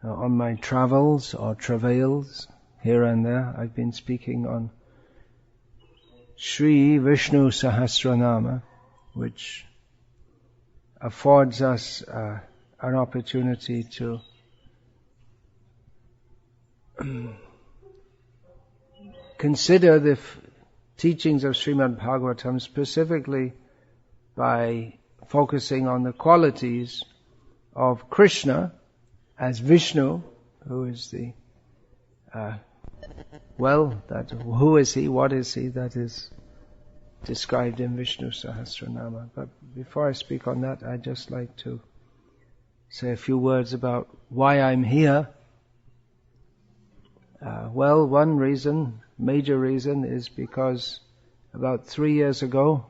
On my travels or travails here and there, I've been speaking on Sri Vishnu Sahasranama, which affords us an opportunity to consider the teachings of Srimad Bhagavatam specifically by focusing on the qualities of Krishna as Vishnu, who is the who is he, what is he, that is described in Vishnu Sahasranama. But before I speak on that, I'd just like to say a few words about why I'm here. One reason, major reason, is because about 3 years ago,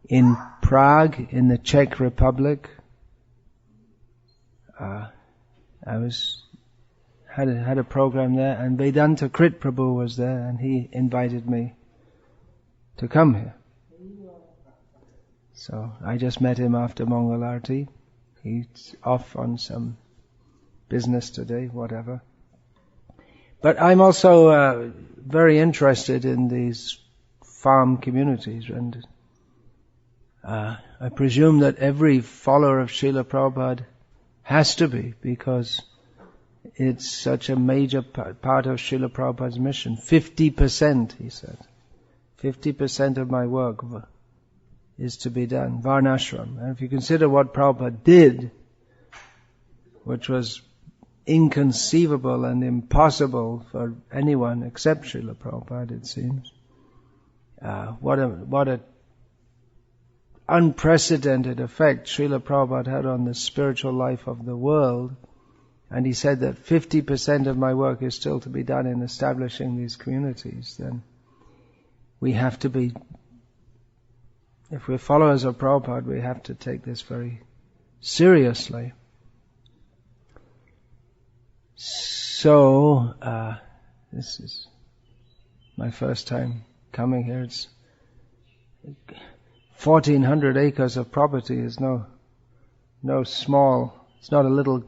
in Prague, in the Czech Republic, I had a program there, and Vedanta Krit Prabhu was there, and he invited me to come here. So I just met him after Mangalarti. He's off on some business today, whatever. But I'm also very interested in these farm communities, and I presume that every follower of Srila Prabhupada has to be, because it's such a major part of Srila Prabhupada's mission. 50%, he said. 50% of my work is to be done, Varnashram. And if you consider what Prabhupada did, which was inconceivable and impossible for anyone except Srila Prabhupada, it seems. What a unprecedented effect Srila Prabhupada had on the spiritual life of the world. And he said that 50% of my work is still to be done in establishing these communities. Then we have to be, if we're followers of Prabhupada, we have to take this very seriously. So, this is my first time coming here. It's 1,400 acres of property is no small, it's not a little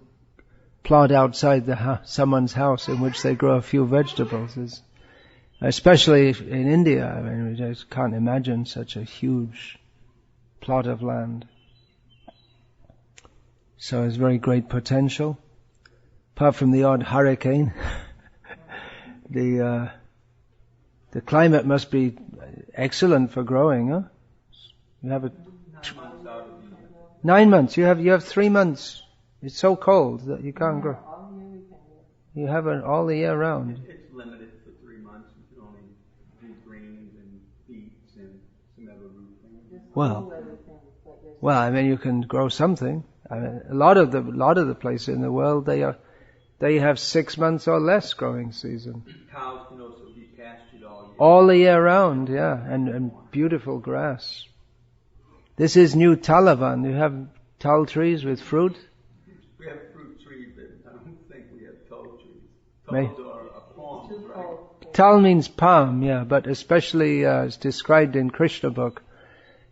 plot outside someone's house in which they grow a few vegetables. Especially in India, I mean, we just can't imagine such a huge plot of land. So it's very great potential. Apart from the odd hurricane, the climate must be excellent for growing, huh? You have 9 months. You have 3 months. It's so cold that you can't grow. You have it all the year round. It's limited for 3 months. You can only do greens and beets and some other root things. Well, I mean, you can grow something. I mean, a lot of the places in the world, they have 6 months or less growing season. Cows can also be pastured all the year round, yeah, and beautiful grass. This is new Talavan. You have tal trees with fruit. We have fruit trees, but I don't think we have tal trees. Tals are palms, right? Tal means palm, yeah, but especially it's described in Krishna book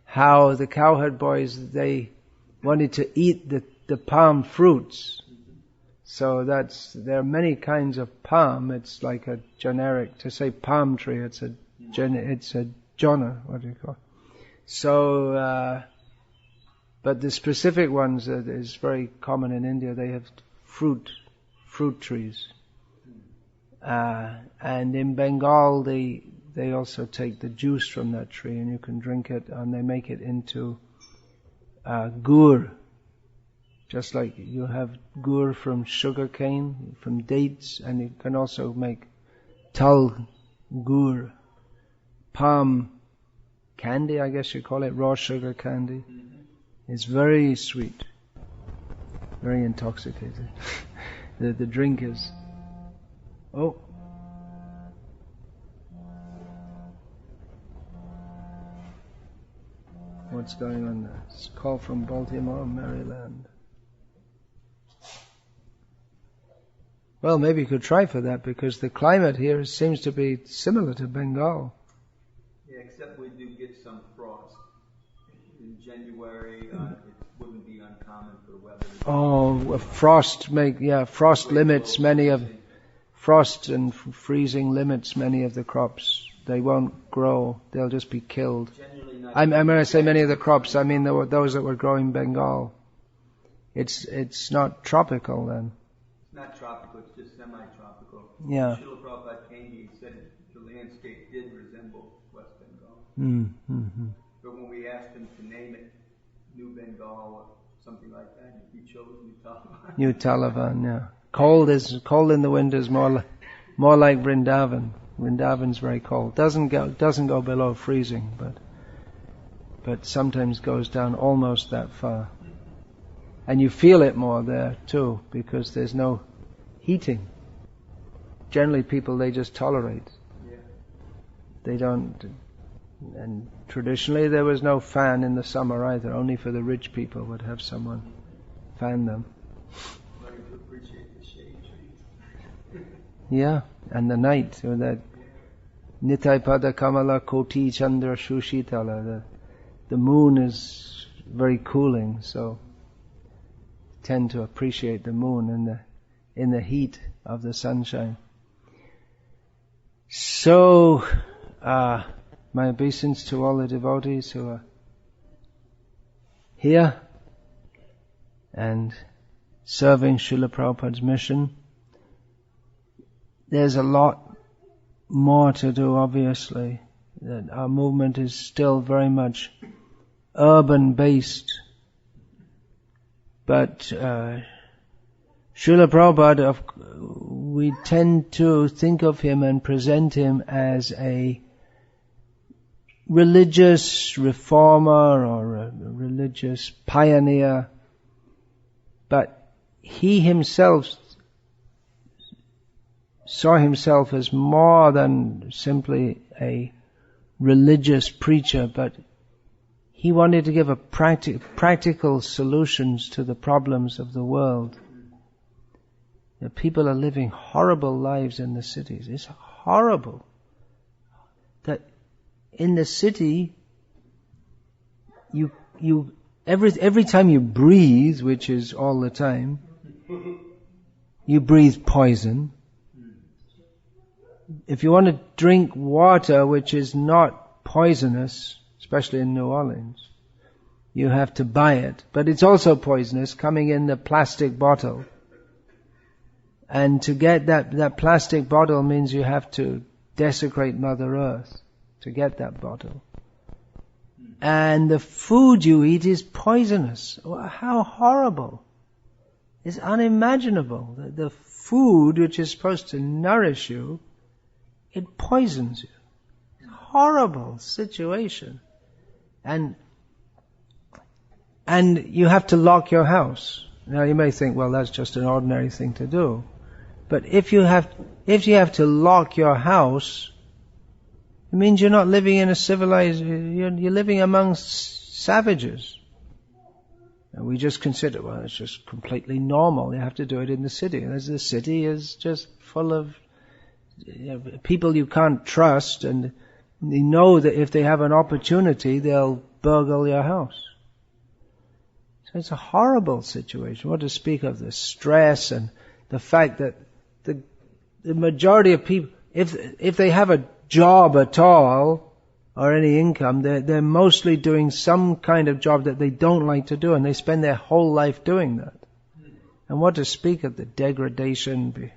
how the cowherd boys, they wanted to eat the palm fruits. So there are many kinds of palm. It's like a generic, to say palm tree, it's a jhana, what do you call it? So, but the specific ones that is very common in India, they have fruit trees. And in Bengal, they also take the juice from that tree and you can drink it, and they make it into gur. Just like you have gur from sugar cane, from dates, and you can also make tal gur, palm candy, I guess you call it, raw sugar candy. It's very sweet, very intoxicating. the drink is... Oh. What's going on there? It's a call from Baltimore, Maryland. Well, maybe you could try for that, because the climate here seems to be similar to Bengal. Yeah, except we do get some frost. In January, it wouldn't be uncommon common for weather. Oh, frost and freezing limits many of the crops. They won't grow; they'll just be killed. When I say many of the crops, I mean those that were growing Bengal. It's not tropical then. It's not tropical; it's just semi-tropical. Yeah. Srila Prabhupada came, he said the landscape did resemble West Bengal. Mm-hmm. But when we asked him to name it New Bengal or something like that, he chose New Talavan. New Talavan, yeah. Cold in the winter is more like Vrindavan. Vrindavan's very cold. Doesn't go below freezing, but sometimes goes down almost that far. And you feel it more there too, because there's no heating. Generally people, they just tolerate. Yeah. They don't, and traditionally there was no fan in the summer either. Only for the rich people would have someone fan them. Learning to appreciate the shade trees. Yeah, and the night, with that Nitai Pada Kamala Koti Chandra Shushitala, the moon is very cooling, so tend to appreciate the moon in the heat of the sunshine. So, my obeisance to all the devotees who are here and serving Srila Prabhupada's mission. There's a lot more to do, obviously. That our movement is still very much urban-based. But Srila Prabhupada, we tend to think of him and present him as a religious reformer or a religious pioneer. But he himself saw himself as more than simply a religious preacher, but he wanted to give a practical solutions to the problems of the world. The people are living horrible lives in the cities. It's horrible that in the city every time you breathe, which is all the time, you breathe poison. If you want to drink water which is not poisonous, especially in New Orleans, you have to buy it. But it's also poisonous, coming in the plastic bottle. And to get that plastic bottle means you have to desecrate Mother Earth to get that bottle. And the food you eat is poisonous. How horrible. It's unimaginable. The food which is supposed to nourish you, it poisons you. Horrible situation. And you have to lock your house. Now you may think, well, that's just an ordinary thing to do. But if you have to lock your house, it means you're not living in a civilized, you're living amongst savages. And we just consider, well, it's just completely normal. You have to do it in the city. As the city is just full of people you can't trust, and you know that if they have an opportunity, they'll burgle your house. So it's a horrible situation. What to speak of the stress and the fact that the majority of people, if they have a job at all or any income, they're mostly doing some kind of job that they don't like to do, and they spend their whole life doing that. And what to speak of the degradation?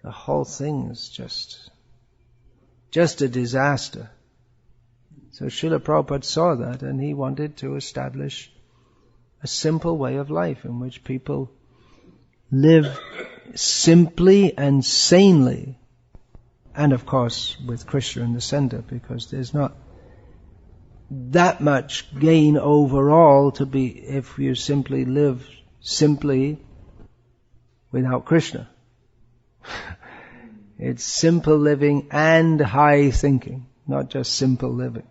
The whole thing is just a disaster. So Srila Prabhupada saw that, and he wanted to establish a simple way of life in which people live simply and sanely. And of course with Krishna in the center, because there's not that much gain overall if you simply live simply without Krishna. It's simple living and high thinking, not just simple living.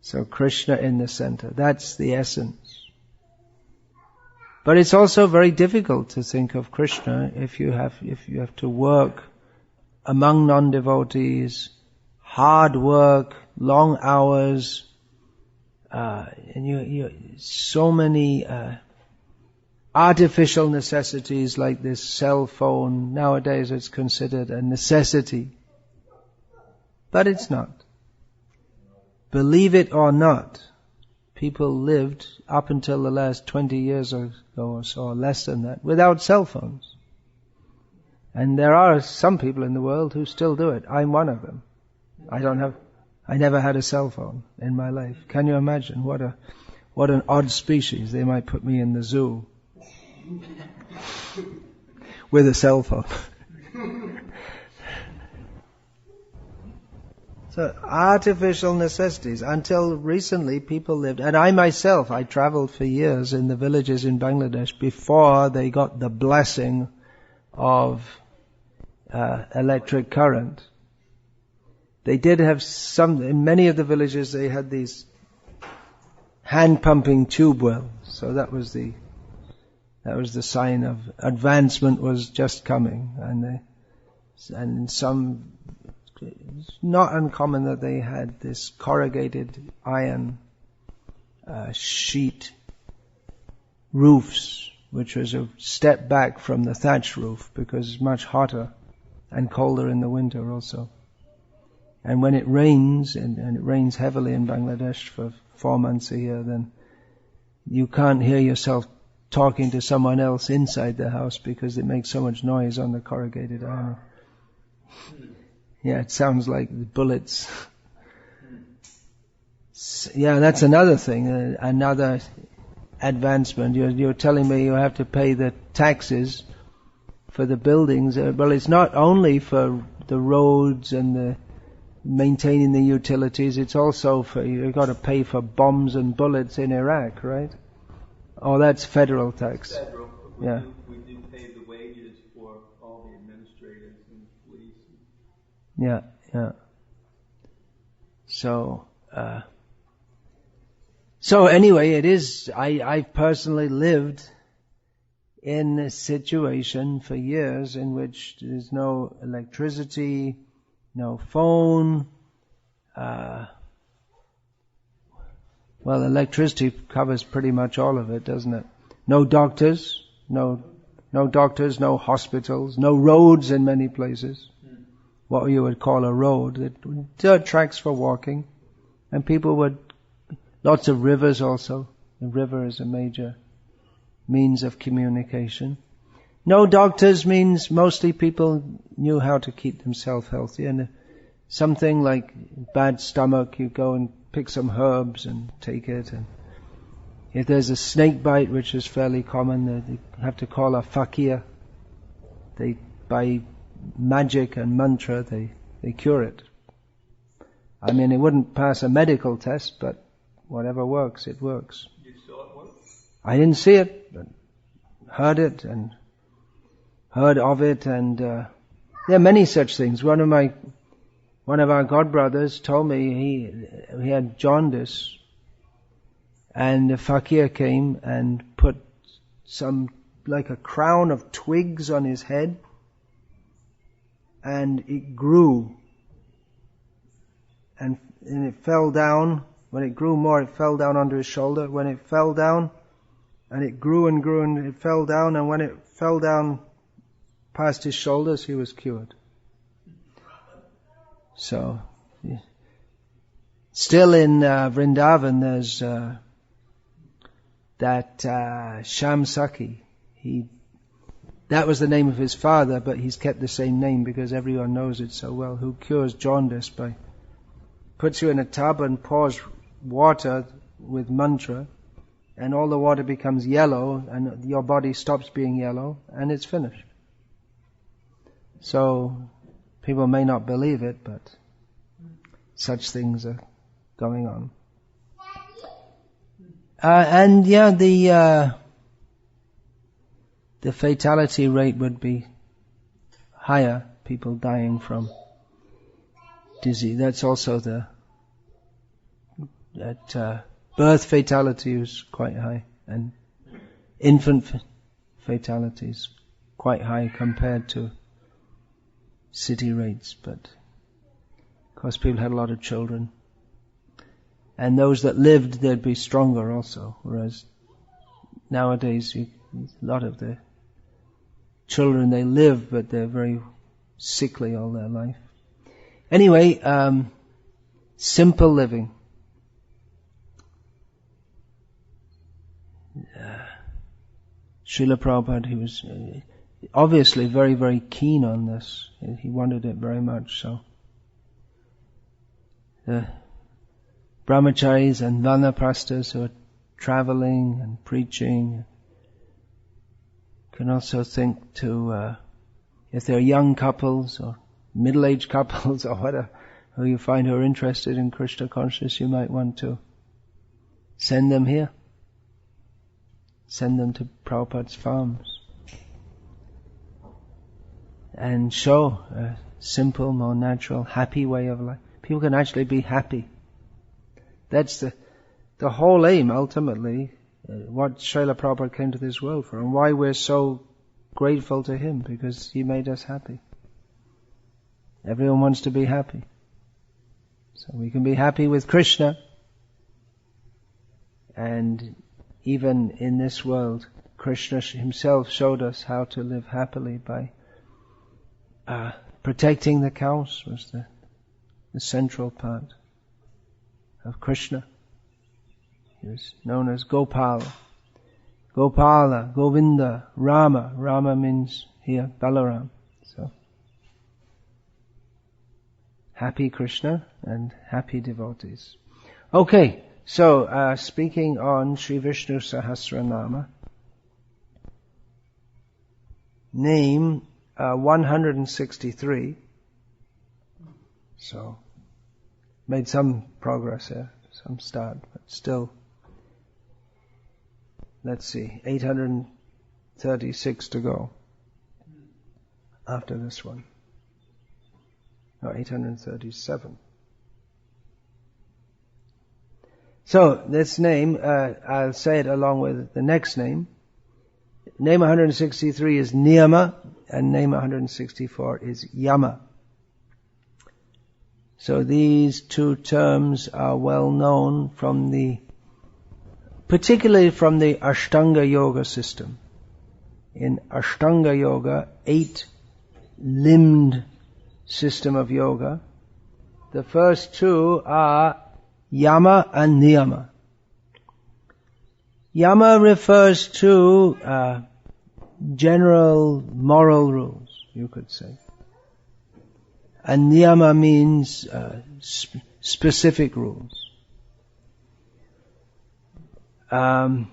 So Krishna in the center, that's the essence. But it's also very difficult to think of Krishna if you have to work among non-devotees, hard work, long hours, and you so many artificial necessities like this cell phone. Nowadays it's considered a necessity. But it's not. Believe it or not, people lived up until the last 20 years ago or so, or less than that, without cell phones. And there are some people in the world who still do it. I'm one of them. I never had a cell phone in my life. Can you imagine what an odd species? They might put me in the zoo with a cell phone. So artificial necessities. Until recently people lived, and I myself, I traveled for years in the villages in Bangladesh before they got the blessing of electric current. They did have in many of the villages they had these hand pumping tube wells. So that was the sign of advancement was just coming. And some, it's not uncommon that they had this corrugated iron sheet roofs, which was a step back from the thatch roof because it's much hotter and colder in the winter also. And when it rains, and it rains heavily in Bangladesh for 4 months a year, then you can't hear yourself talking to someone else inside the house because it makes so much noise on the corrugated iron. Yeah, it sounds like bullets. Yeah, that's another thing, another advancement. You're telling me you have to pay the taxes for the buildings. Well, it's not only for the roads and the maintaining the utilities, it's also for, you've got to pay for bombs and bullets in Iraq, right? Oh, that's federal tax. Federal. Yeah. We do pay the wages for all the administrators and police. Yeah. So anyway, it is, I've personally lived in a situation for years in which there's no electricity, no phone. Well, electricity covers pretty much all of it, doesn't it? No doctors, no hospitals, no roads in many places. What you would call a road, dirt tracks for walking, and lots of rivers also. The river is a major means of communication. No doctors means mostly people knew how to keep themselves healthy, and something like bad stomach, you go and pick some herbs and take it. And if there's a snake bite, which is fairly common, they have to call a fakir. By magic and mantra, they cure it. I mean, it wouldn't pass a medical test, but whatever works, it works. You saw it work? I didn't see it, but heard it and heard of it, and there are many such things. One of our godbrothers told me he had jaundice, and the fakir came and put some, like a crown of twigs on his head, and it grew, and it fell down. When it grew more, it fell down onto his shoulder. When it fell down, and it grew and grew, and it fell down, and when it fell down past his shoulders, he was cured. So, yeah. Still in Vrindavan, there's that Shamsaki. That was the name of his father, but he's kept the same name because everyone knows it so well. Who cures jaundice by puts you in a tub and pours water with mantra, and all the water becomes yellow, and your body stops being yellow, and it's finished. So, people may not believe it, but such things are going on. And yeah, the fatality rate would be higher, people dying from disease. That's also birth fatality is quite high, and infant fatality is quite high compared to city rates, but of course people had a lot of children. And those that lived, they'd be stronger also. Whereas nowadays, a lot of the children, they live, but they're very sickly all their life. Anyway, simple living. Srila Prabhupada, he was obviously very, very keen on this. He wanted it very much, so. The brahmacharis and vanaprasthas who are traveling and preaching can also think to, if they're young couples or middle-aged couples or whatever, who you find who are interested in Krishna consciousness, you might want to send them here. Send them to Prabhupada's farms. And show a simple, more natural, happy way of life. People can actually be happy. That's the whole aim, ultimately, what Srila Prabhupada came to this world for, and why we're so grateful to him, because he made us happy. Everyone wants to be happy. So we can be happy with Krishna, and even in this world, Krishna himself showed us how to live happily by protecting the cows, was the central part of Krishna. He was known as Gopala. Gopala, Govinda, Rama. Rama means here Balaram. So, happy Krishna and happy devotees. Okay, so speaking on Sri Vishnu Sahasranama, name 163. So, made some progress here, some start, but still, let's see, 836 to go after this one. No, 837. So, this name, I'll say it along with the next name. Name 163 is Niyamah, and name 164 is Yamah. So these two terms are well known particularly from the Ashtanga Yoga system. In Ashtanga Yoga, 8-limbed system of yoga, the first two are Yama and Niyama. Yama refers to general moral rules, you could say. And Niyama means specific rules. As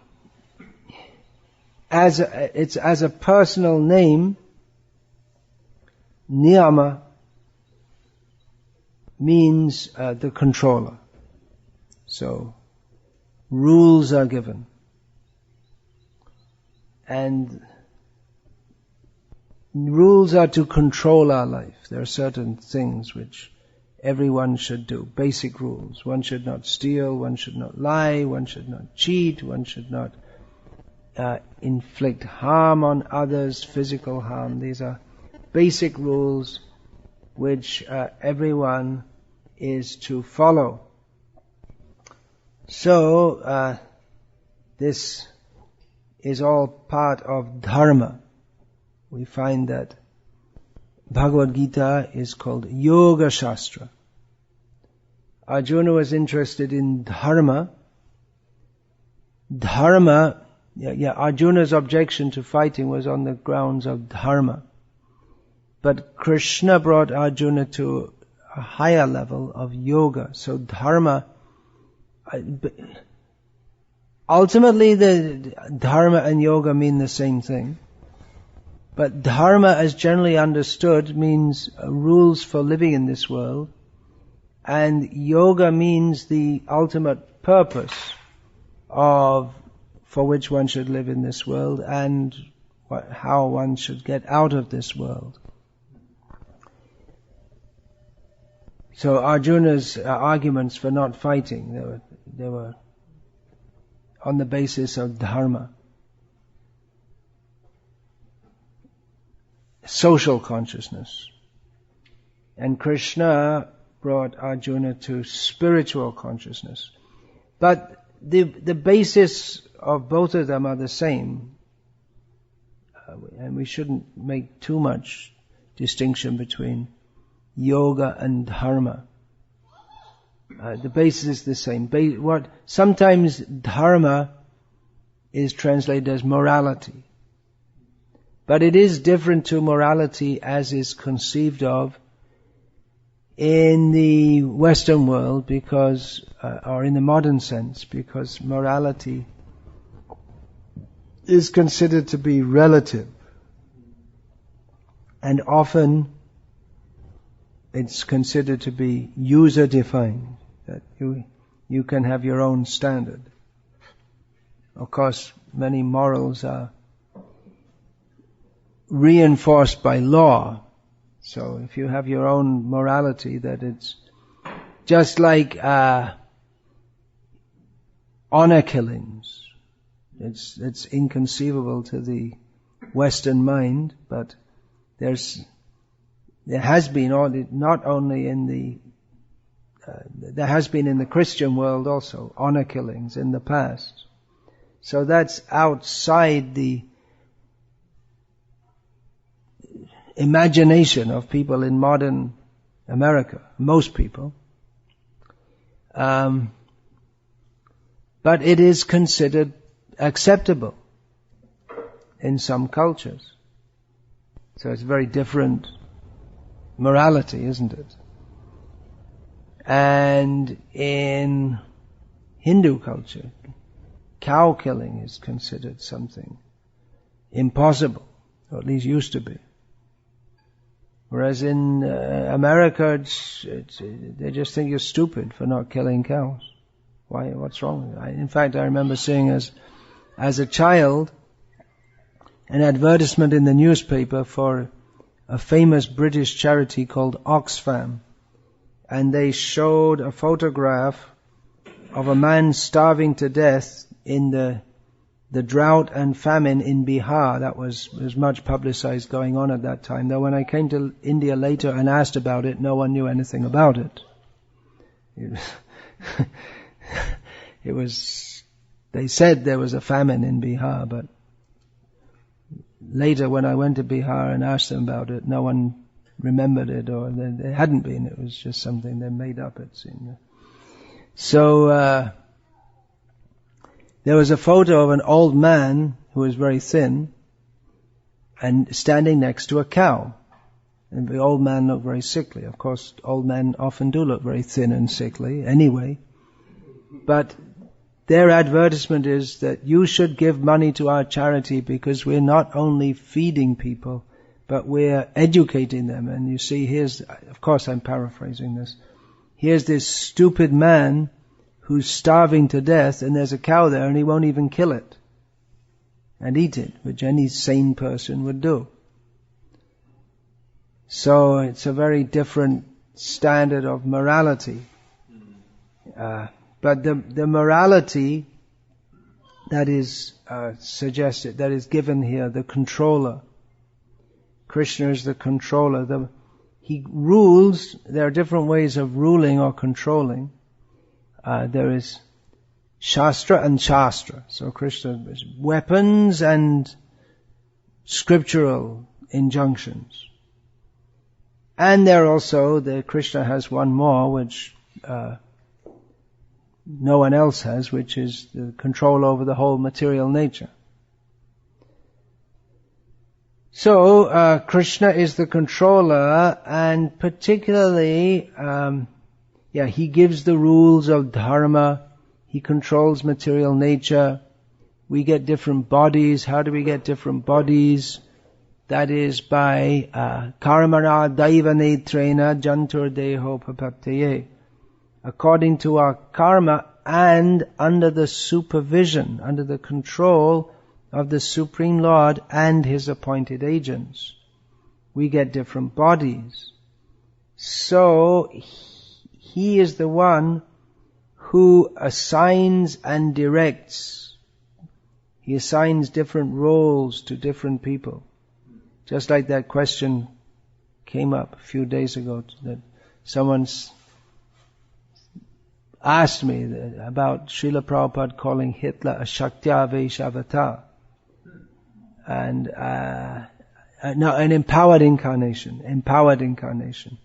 a personal name, Niyama means the controller. So, rules are given. And rules are to control our life. There are certain things which everyone should do, basic rules. One should not steal, one should not lie, one should not cheat, one should not inflict harm on others, physical harm. These are basic rules which everyone is to follow. So, this is all part of dharma. We find that Bhagavad Gita is called Yoga Shastra. Arjuna was interested in dharma. Arjuna's objection to fighting was on the grounds of dharma. But Krishna brought Arjuna to a higher level of yoga. So dharma, ultimately the dharma and yoga mean the same thing. But dharma, as generally understood, means rules for living in this world. And yoga means the ultimate purpose for which one should live in this world and how one should get out of this world. So Arjuna's arguments for not fighting, they were on the basis of dharma. Social consciousness. And Krishna brought Arjuna to spiritual consciousness. But the basis of both of them are the same. And we shouldn't make too much distinction between yoga and dharma. The basis is the same. Sometimes dharma is translated as morality. But it is different to morality as is conceived of in the Western world because, or in the modern sense, because morality is considered to be relative. And often it's considered to be user-defined, that you can have your own standard. Of course, many morals are reinforced by law. So if you have your own morality, that it's just like honor killings. It's inconceivable to the Western mind, but there has been not only in the there has been in the Christian world also honor killings in the past. So that's outside the imagination of people in modern America, most people. But it is considered acceptable in some cultures. So it's very different morality, isn't it? And in Hindu culture, cow killing is considered something impossible, or at least used to be. Whereas in America, they just think you're stupid for not killing cows. Why? What's wrong with it? In fact, I remember seeing as a child an advertisement in the newspaper for a famous British charity called Oxfam. And they showed a photograph of a man starving to death in the drought and famine in Bihar. That was much publicized going on at that time. Though when I came to India later and asked about it, no one knew anything about it. They said there was a famine in Bihar, but later when I went to Bihar and asked them about it, no one remembered it, or there hadn't been. It was just something they made up, it seemed. So, there was a photo of an old man who was very thin and standing next to a cow. And the old man looked very sickly. Of course, old men often do look very thin and sickly anyway. But their advertisement is that you should give money to our charity because we're not only feeding people, but we're educating them. And you see, of course I'm paraphrasing this, here's this stupid man who's starving to death, and there's a cow there, and he won't even kill it and eat it, which any sane person would do. So it's a very different standard of morality. But the morality that is suggested, that is given here, the controller. Krishna is the controller. He rules. There are different ways of ruling or controlling. There is Shastra and Shastra. So Krishna is weapons and scriptural injunctions. And there also, Krishna has one more, which no one else has, which is the control over the whole material nature. So, Krishna is the controller, and particularly, he gives the rules of dharma. He controls material nature. We get different bodies. How do we get different bodies? That is by karmana daiva netrena jantur deho papaptaye. According to our karma and under the supervision, under the control of the Supreme Lord and His appointed agents, we get different bodies. So, He is the one who assigns and directs. He assigns different roles to different people. Just like that question came up a few days ago, that someone's asked me about Srila Prabhupada calling Hitler a Shaktyavesh avatar. And, no, an empowered incarnation.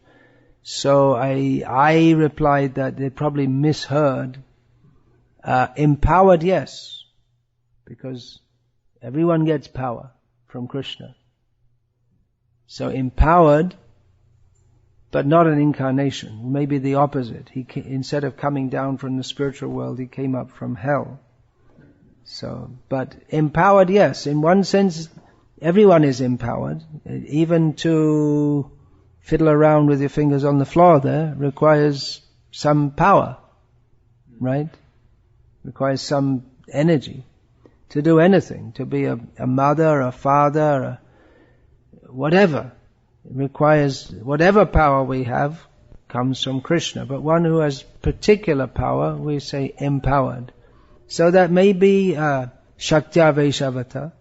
So I replied that they probably misheard. Empowered, yes, because everyone gets power from Krishna. So empowered, but not an incarnation. Maybe the opposite. Instead of coming down from the spiritual world, he came up from hell. So, but empowered, yes. In one sense, everyone is empowered. Even to fiddle around with your fingers on the floor there requires some power, right? Requires some energy to do anything, to be a mother, a father, whatever. It requires whatever power we have comes from Krishna. But one who has particular power, we say empowered. So that may be Shaktyavesh avatar,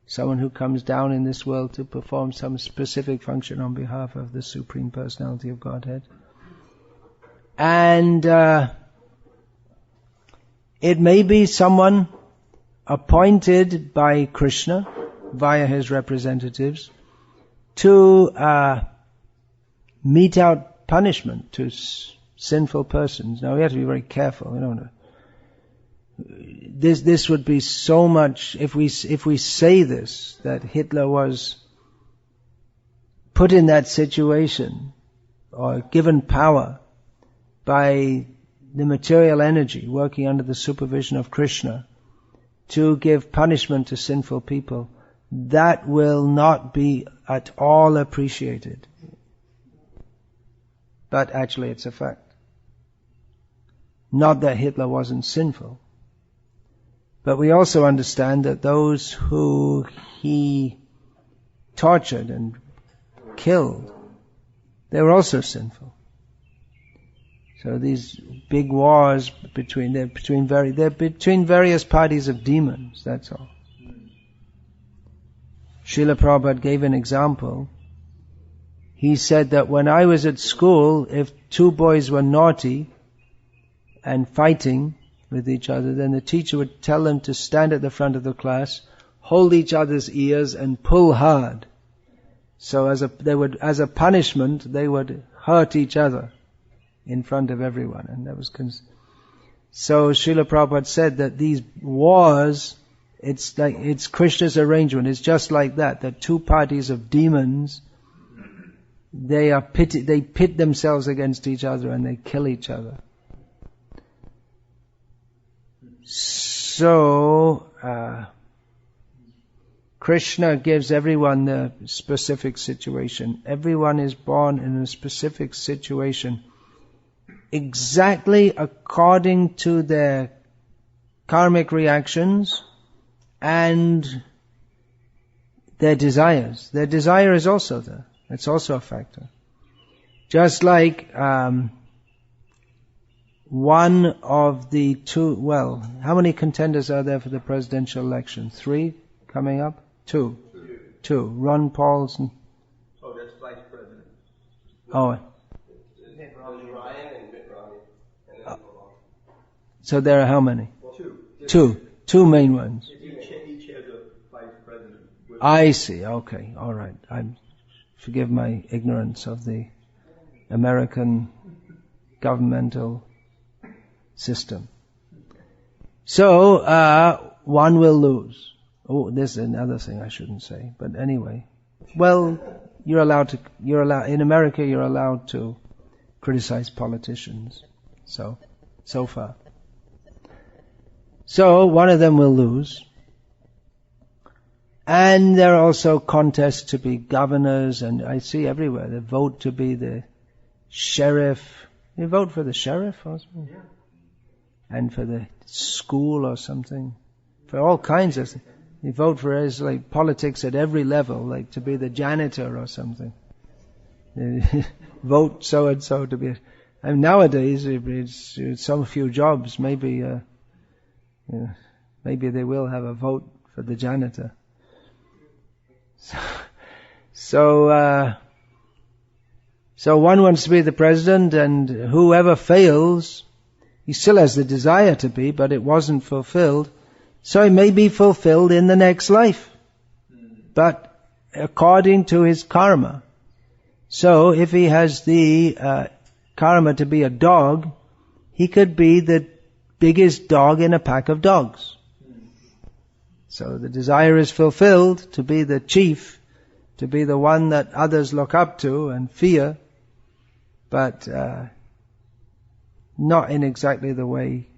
someone who comes down in this world to perform some specific function on behalf of the Supreme Personality of Godhead. And it may be someone appointed by Krishna via his representatives to mete out punishment to sinful persons. Now we have to be very careful. We don't know. This would be so much if we say this, that Hitler was put in that situation or given power by the material energy working under the supervision of Krishna to give punishment to sinful people. That will not be at all appreciated. But actually it's a fact. Not that Hitler wasn't sinful. But we also understand that those who he tortured and killed, they were also sinful. So these big wars they're between various parties of demons, that's all. Srila Prabhupada gave an example. He said that when I was at school, if two boys were naughty and fighting with each other, then the teacher would tell them to stand at the front of the class, hold each other's ears and pull hard. So as a punishment, they would hurt each other in front of everyone. And that was so Srila Prabhupada said that these wars, it's Krishna's arrangement. It's just like that. The two parties of demons, they pit themselves against each other and they kill each other. So Krishna gives everyone the specific situation. Everyone is born in a specific situation, exactly according to their karmic reactions and their desires. Their desire is also there. It's also a factor. Just like one of the two, how many contenders are there for the presidential election? 3 coming up? 2. 2. Ron Paul's. Oh, that's vice president. Oh. Mitt Romney. Ryan and Mitt Romney. So there are how many? 2. 2 main ones. Each has a vice president. I see. Okay. All right. Forgive my ignorance of the American governmental system. So, one will lose. Oh, this is another thing I shouldn't say. But anyway. Well, in America you're allowed to criticize politicians. So far. So, one of them will lose. And there are also contests to be governors, and I see everywhere, they vote to be the sheriff. You vote for the sheriff also? Yeah. And for the school or something. For all kinds of things. You vote for it, it's like politics at every level, like to be the janitor or something. Vote so and so to be. And nowadays, it's some few jobs. Maybe they will have a vote for the janitor. So one wants to be the president, and whoever fails He still has the desire to be, but it wasn't fulfilled. So it may be fulfilled in the next life, but according to his karma. So if he has the karma to be a dog, he could be the biggest dog in a pack of dogs. So the desire is fulfilled to be the chief, to be the one that others look up to and fear, but not in exactly the way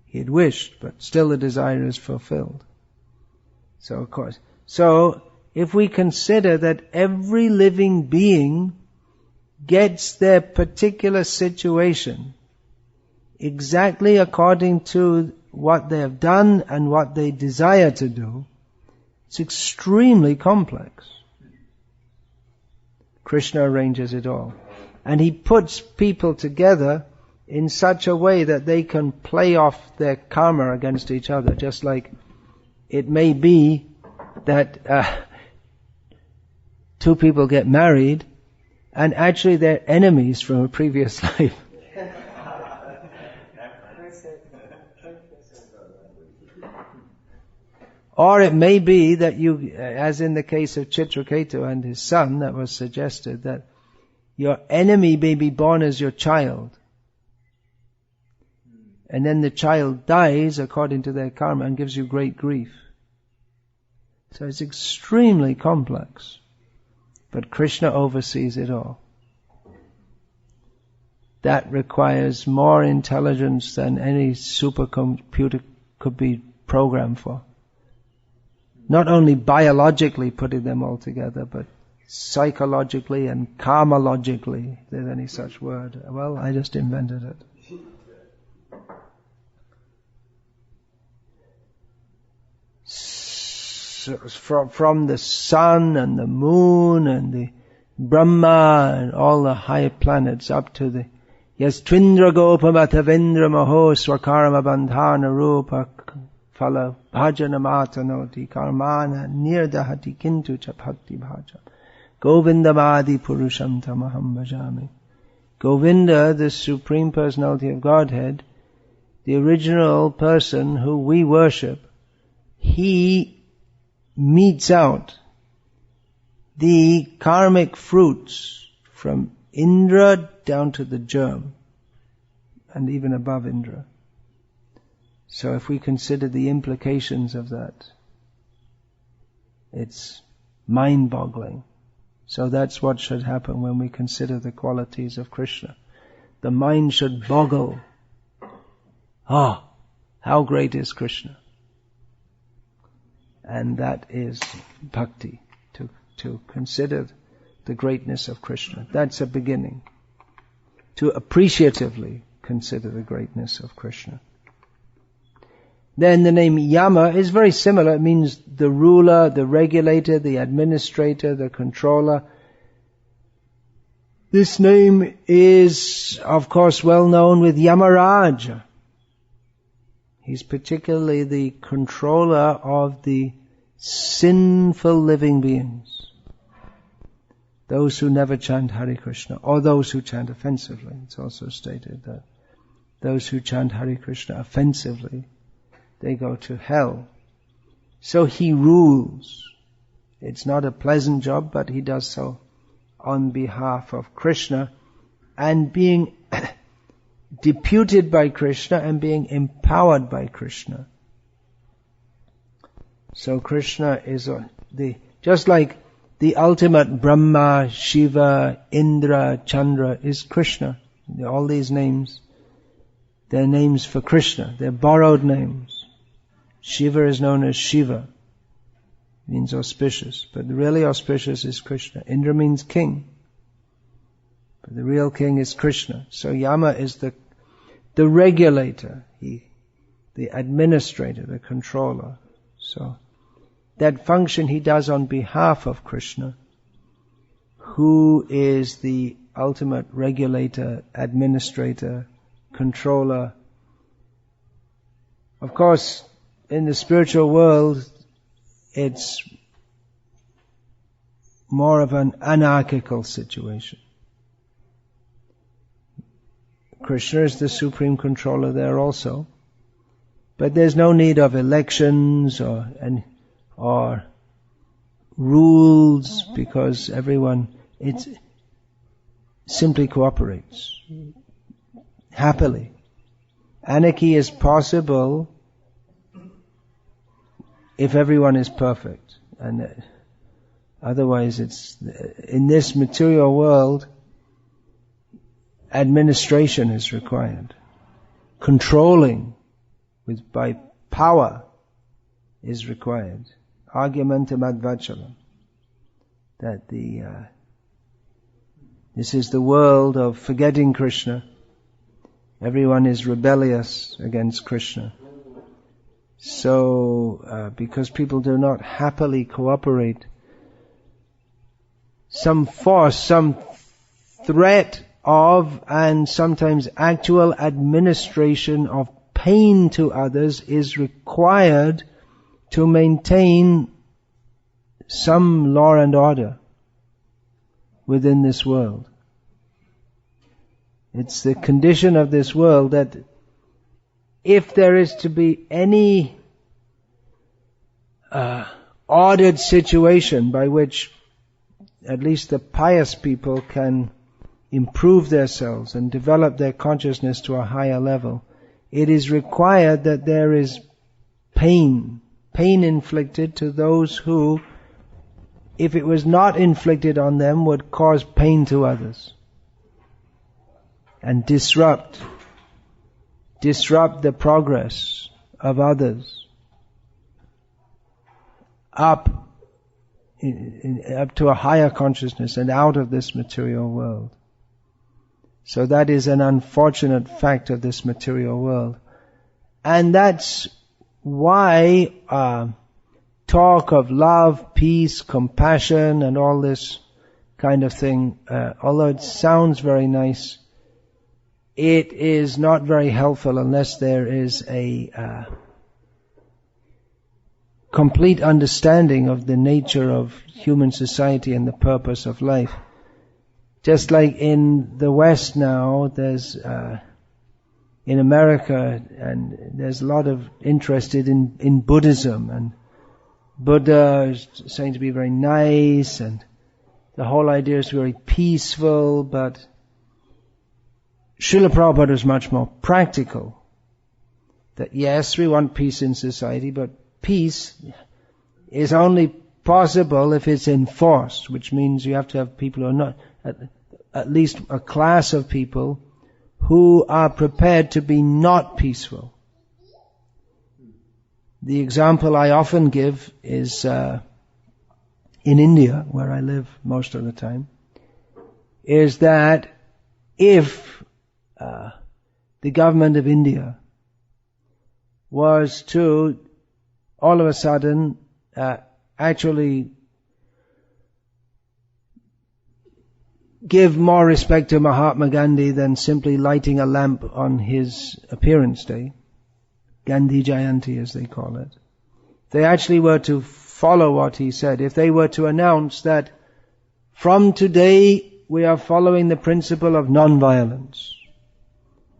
he had wished, but still the desire is fulfilled. So of course, so if we consider that every living being gets their particular situation exactly according to what they have done and what they desire to do, it's extremely complex. Krishna arranges it all. And he puts people together in such a way that they can play off their karma against each other. Just like it may be that two people get married and actually they're enemies from a previous life. Or it may be that you, as in the case of Chitraketu and his son that was suggested, that your enemy may be born as your child. And then the child dies according to their karma and gives you great grief. So it's extremely complex. But Krishna oversees it all. That requires more intelligence than any supercomputer could be programmed for. Not only biologically putting them all together, but psychologically and karmalogically, if there's any such word. Well, I just invented it. So from the sun and the moon and the Brahma and all the high planets up to the Yes Twindra Gopama Tavindra Maho Swakarma Bandhana Rupa Phala Bhajana Matanoti Karmana Nirdahati Kintu Chapakti Bhajam Govindamadi Purusham Tamaham Bhajami. Govinda, the Supreme Personality of Godhead, the original person who we worship, he meets out the karmic fruits from Indra down to the germ and even above Indra. So if we consider the implications of that, it's mind-boggling. So that's what should happen when we consider the qualities of Krishna. The mind should boggle. How great is Krishna? And that is bhakti, to consider the greatness of Krishna. That's a beginning. To appreciatively consider the greatness of Krishna. Then the name Yamah is very similar. It means the ruler, the regulator, the administrator, the controller. This name is, of course, well known with Yamaraja. He's particularly the controller of the sinful living beings. Those who never chant Hare Krishna, or those who chant offensively. It's also stated that those who chant Hare Krishna offensively, they go to hell. So he rules. It's not a pleasant job, but he does so on behalf of Krishna, and being deputed by Krishna and being empowered by Krishna. So Krishna is just like the ultimate Brahma, Shiva, Indra, Chandra is Krishna. All these names, they're names for Krishna. They're borrowed names. Shiva is known as Shiva. Means auspicious. But the really auspicious is Krishna. Indra means king. But the real king is Krishna. So Yama is the regulator, the administrator, the controller. So that function he does on behalf of Krishna, who is the ultimate regulator, administrator, controller. Of course, in the spiritual world, it's more of an anarchical situation. Krishna is the supreme controller there also. But there's no need of elections or rules, because everyone simply cooperates happily. Anarchy is possible if everyone is perfect, and otherwise it's in this material world. Administration is required. Controlling by power is required. Argumentum ad vachalam. That this is the world of forgetting Krishna. Everyone is rebellious against Krishna. So, because people do not happily cooperate, some force, some threat of, and sometimes actual administration of pain to others is required to maintain some law and order within this world. It's the condition of this world that if there is to be any ordered situation by which at least the pious people can improve themselves and develop their consciousness to a higher level, it is required that there is pain inflicted to those who, if it was not inflicted on them, would cause pain to others and disrupt the progress of others up to a higher consciousness and out of this material world. So that is an unfortunate fact of this material world. And that's why talk of love, peace, compassion and all this kind of thing, although it sounds very nice, it is not very helpful unless there is a complete understanding of the nature of human society and the purpose of life. Just like in the West now, there's in America, and there's a lot of interest in Buddhism, and Buddha is saying to be very nice, and the whole idea is very peaceful, but Srila Prabhupada is much more practical. That yes, we want peace in society, but peace is only possible if it's enforced, which means you have to have people who are not, at least a class of people who are prepared to be not peaceful. The example I often give is in India, where I live most of the time, is that if the government of India was to all of a sudden actually give more respect to Mahatma Gandhi than simply lighting a lamp on his appearance day, Gandhi Jayanti as they call it. If they actually were to follow what he said, if they were to announce that from today we are following the principle of non-violence,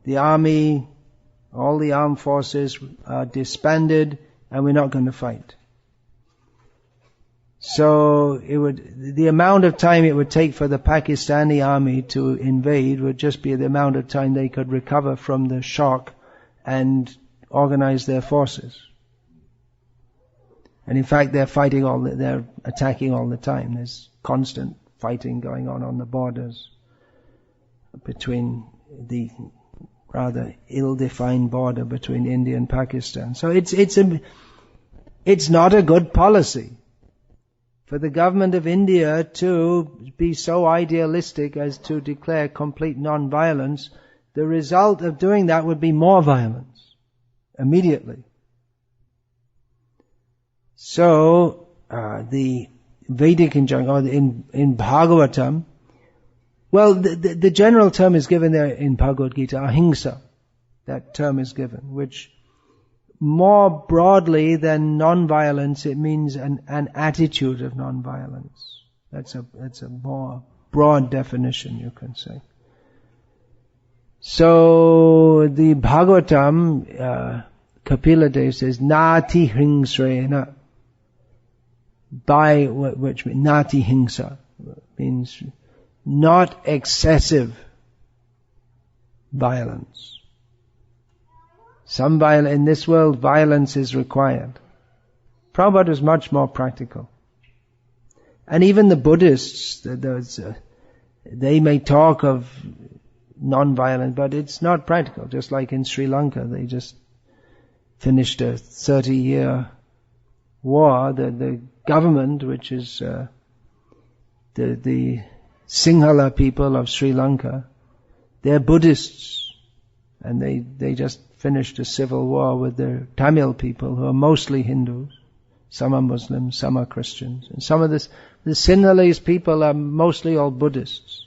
the army, all the armed forces are disbanded and we're not going to fight. So the amount of time it would take for the Pakistani army to invade would just be the amount of time they could recover from the shock and organize their forces. And in fact, they're attacking all the time. There's constant fighting going on the borders between the rather ill-defined border between India and Pakistan. So it's not a good policy for the government of India to be so idealistic as to declare complete non-violence. The result of doing that would be more violence immediately. So the Vedic injunction in Bhagavatam, well, the general term is given there in Bhagavad Gita, ahimsa. That term is given, which more broadly than non-violence, it means an attitude of non-violence. That's a more broad definition, you can say. So the Bhagavatam, Kapila Dev says, Nati hingsrena, by which means Nati hingsa, means not excessive violence. In this world, violence is required. Prabhupada is much more practical. And even the Buddhists, they may talk of non-violent, but it's not practical. Just like in Sri Lanka, they just finished a 30-year war. The government, which is the Sinhala people of Sri Lanka, they're Buddhists, and they just finished a civil war with the Tamil people, who are mostly Hindus. Some are Muslims, some are Christians, and some of the Sinhalese people are mostly all Buddhists.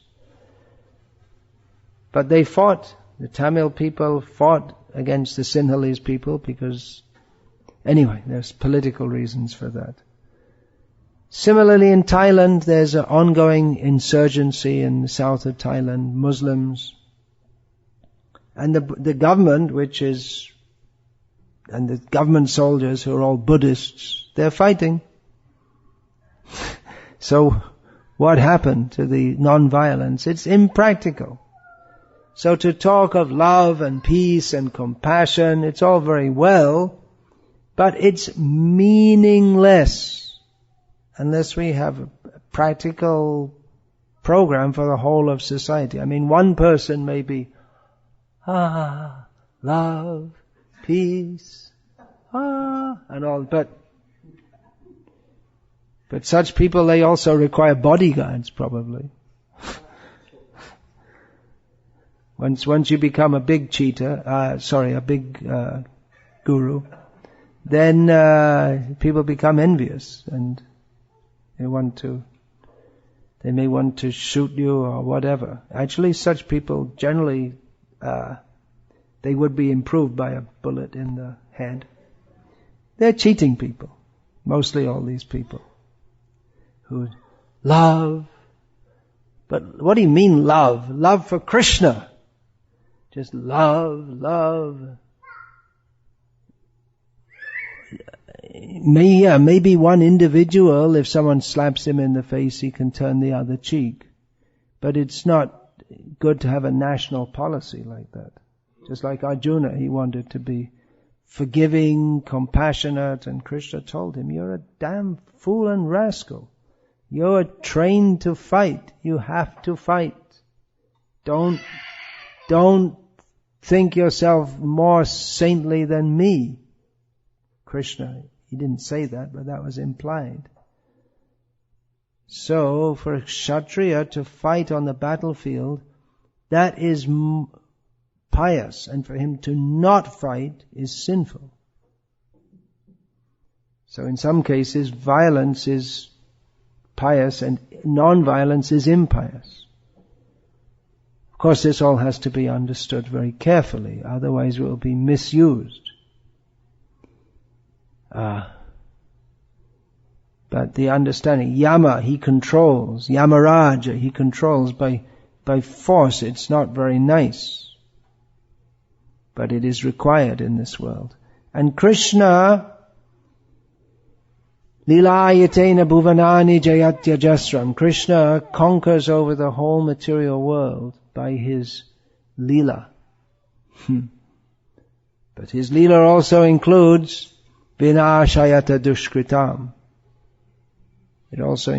But they fought. The Tamil people fought against the Sinhalese people because, anyway, there's political reasons for that. Similarly, in Thailand, there's an ongoing insurgency in the south of Thailand, Muslims. And the government, and the government soldiers who are all Buddhists, they're fighting. So, what happened to the non-violence? It's impractical. So to talk of love and peace and compassion, it's all very well, but it's meaningless unless we have a practical program for the whole of society. I mean, one person may be, love, peace, and all, but such people, they also require bodyguards, probably. Once you become a big a big guru, then people become envious, and they may want to shoot you or whatever. Actually, such people generally, they would be improved by a bullet in the head. They're cheating people, mostly all these people who love. But what do you mean love? Love for Krishna. Just love. Maybe one individual, if someone slaps him in the face, he can turn the other cheek. But it's not good to have a national policy like that. Just like Arjuna, he wanted to be forgiving, compassionate, and Krishna told him, you're a damn fool and rascal. You're trained to fight. You have to fight. Don't think yourself more saintly than me. Krishna, he didn't say that, but that was implied. So, for a Kshatriya to fight on the battlefield, that is pious, and for him to not fight is sinful. So in some cases, violence is pious and non-violence is impious. Of course, this all has to be understood very carefully, otherwise it will be misused. But the understanding, Yamah, he controls, Yamaraja, he controls by force. It's not very nice, but it is required in this world. And Krishna, Lilayatena bhuvanani jayatya jasram, Krishna conquers over the whole material world by his lila. But his lila also includes vinashayata dushkritam. It also